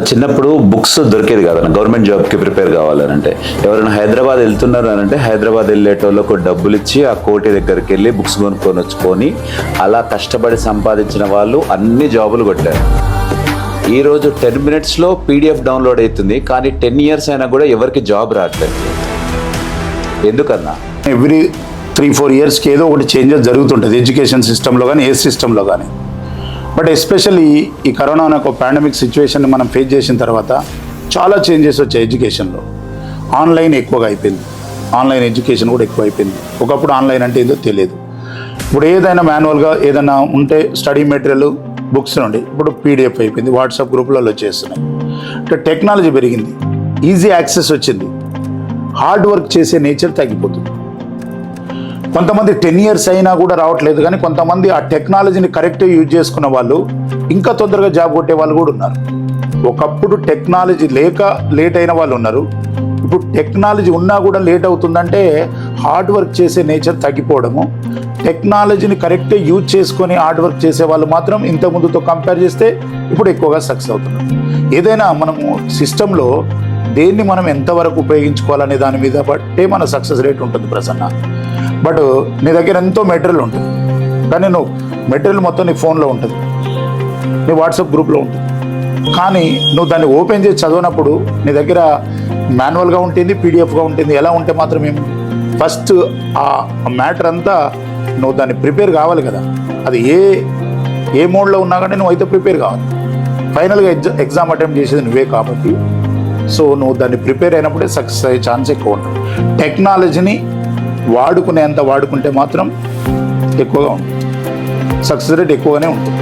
చిన్నప్పుడు బుక్స్ దొరికేది కాదన్న, గవర్నమెంట్ జాబ్కి ప్రిపేర్ కావాలని అంటే ఎవరైనా హైదరాబాద్ వెళ్తున్నారు అని అంటే హైదరాబాద్ వెళ్ళేటోళ్ళకు డబ్బులు ఇచ్చి ఆ కోటి దగ్గరికి వెళ్ళి బుక్స్ కొనుక్కొని వచ్చుకొని అలా కష్టపడి సంపాదించిన వాళ్ళు అన్ని జాబులు కొట్టారు. ఈరోజు 10 minutesలో PDF డౌన్లోడ్ అవుతుంది, కానీ 10 years అయినా కూడా ఎవరికి జాబ్ రావట్లేదు. ఎందుకన్నా? ఎవ్రీ 3-4 yearsకి ఏదో ఒకటి చేంజెస్ జరుగుతుంటుంది ఎడ్యుకేషన్ సిస్టంలో కానీ ఏ సిస్టంలో కానీ. బట్ ఎస్పెషల్లీ ఈ కరోనా అనే ఒక పాండమిక్ సిచ్యువేషన్ని మనం ఫేస్ చేసిన తర్వాత చాలా చేంజెస్ వచ్చాయి ఎడ్యుకేషన్లో. ఆన్లైన్ ఎక్కువగా అయిపోయింది, ఆన్లైన్ ఎడ్యుకేషన్ కూడా ఎక్కువ అయిపోయింది. ఒకప్పుడు ఆన్లైన్ అంటే ఏదో తెలియదు. ఇప్పుడు ఏదైనా మాన్యువల్గా ఏదైనా ఉంటే స్టడీ మెటీరియల్ బుక్స్ నుండి ఇప్పుడు PDF అయిపోయింది, వాట్సాప్ గ్రూపులలో వచ్చేస్తున్నాయి. అంటే టెక్నాలజీ పెరిగింది, ఈజీ యాక్సెస్ వచ్చింది, హార్డ్ వర్క్ చేసే నేచర్ తగ్గిపోతుంది. కొంతమంది 10 years అయినా కూడా రావట్లేదు, కానీ కొంతమంది ఆ టెక్నాలజీని కరెక్ట్గా యూజ్ చేసుకున్న వాళ్ళు ఇంకా తొందరగా జాబ్ కొట్టే వాళ్ళు కూడా ఉన్నారు. ఒకప్పుడు టెక్నాలజీ లేక లేట్ అయిన వాళ్ళు ఉన్నారు, ఇప్పుడు టెక్నాలజీ ఉన్నా కూడా లేట్ అవుతుందంటే హార్డ్ వర్క్ చేసే నేచర్ తగ్గిపోవడము. టెక్నాలజీని కరెక్ట్గా యూజ్ చేసుకొని హార్డ్ వర్క్ చేసే వాళ్ళు మాత్రం ఇంతకుముందుతో కంపేర్ చేస్తే ఇప్పుడు ఎక్కువగా సక్సెస్ అవుతున్నారు. ఏదైనా మనము సిస్టంలో దేన్ని మనం ఎంతవరకు ఉపయోగించుకోవాలనే దాని మీద బట్టే మన సక్సెస్ రేట్ ఉంటుంది ప్రసన్న. బట్ నీ దగ్గర ఎంతో మెటీరియల్ ఉంటుంది, కానీ నువ్వు మెటీరియల్ మొత్తం నీ ఫోన్లో ఉంటుంది, నీ వాట్సాప్ గ్రూప్లో ఉంటుంది, కానీ నువ్వు దాన్ని ఓపెన్ చేసి చదవనప్పుడు నీ దగ్గర మాన్యువల్గా ఉంటుంది, PDFగా ఉంటుంది. ఎలా ఉంటే మాత్రం ఏమి? ఫస్ట్ ఆ మ్యాటర్ అంతా నువ్వు దాన్ని ప్రిపేర్ కావాలి కదా. అది ఏ మోడ్లో ఉన్నా కానీ నువ్వు అయితే ప్రిపేర్ కావాలి. ఫైనల్గా ఎగ్జామ్ అటెంప్ట్ చేసేది నువ్వే కాబట్టి సో నువ్వు దాన్ని ప్రిపేర్ అయినప్పుడే సక్సెస్ అయ్యే ఛాన్స్ ఎక్కువ ఉంటుంది. టెక్నాలజీని వాడుకునేంత వాడుకుంటే మాత్రం ఎక్కువగా ఉంటుంది, సక్సెస్ రేట్ ఎక్కువగానే ఉంటుంది.